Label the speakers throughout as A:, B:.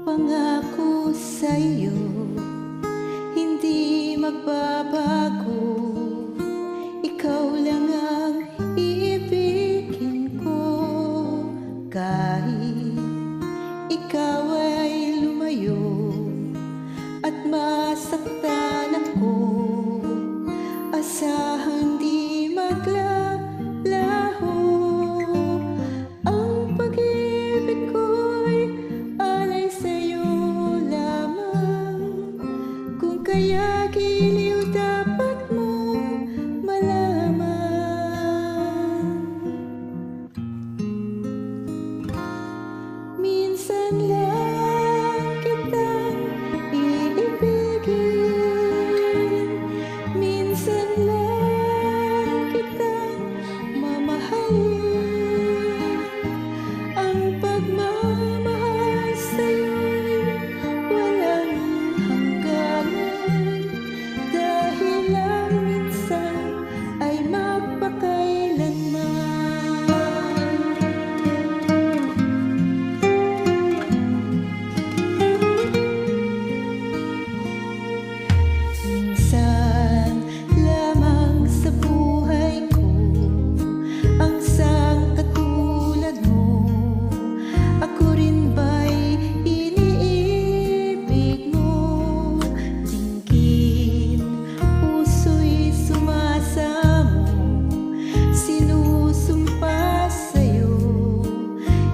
A: Pangako sa'yo, hindi magbabago. Ikaw lang ang iibigin ko. Kahit ikaw ay lumayo at masaktan ako, asahang di maglalaho. Ang pag-ibig ko'y alay sa'yo lamang, kung kaya giliw dapat mong malaman. Minsan lang kitang iibigin, minsan lang kitang mamahalin. Ang pagmamahal sa'yo'y walang hangganan, dahil lang minsan ay magpakailanman. Minsan lamang sa buhay ko ang isang katulad mo. Ako rin ba'y iniibig mo? Tingin, puso'y sumasamo, sinusumpa sa'yo.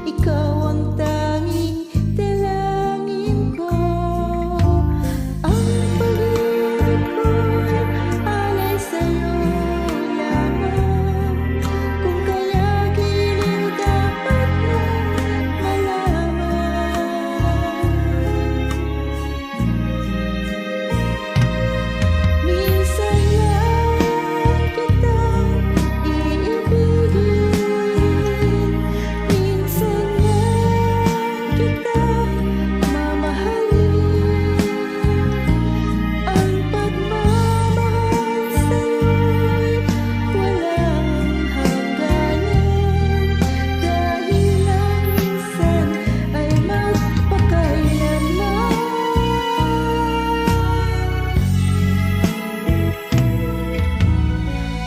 A: Ikaw ang tanging dalangin ko. Ang pag-ibig ko'y alay sa'yo lamang, kung kaya giliw dapat mong malaman. Minsan lang kitang iibigin, minsan lang kitang mamahalin. Ang pagmamahal sa'yo'y walang hangganan, dahil lang minsan ay magpakailanman.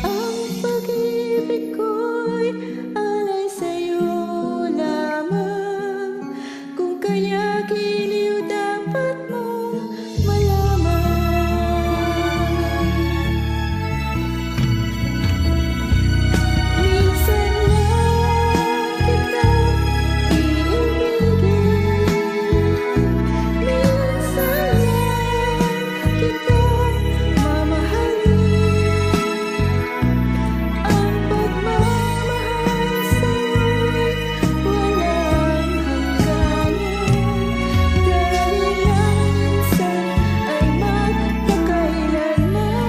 A: Ang pag-ibig ko'y alay sa'yo lamang, kung kaya giliw dapat mong malaman. Minsan lang kitang iibigin, minsan lang kitang mamahalin. Ang pagmamahal sa'yo'y walang hangganan, dahil lang minsan ay magpakailanman.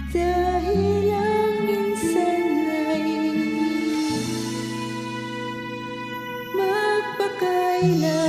A: Dahil lang minsan ay magpakailanman.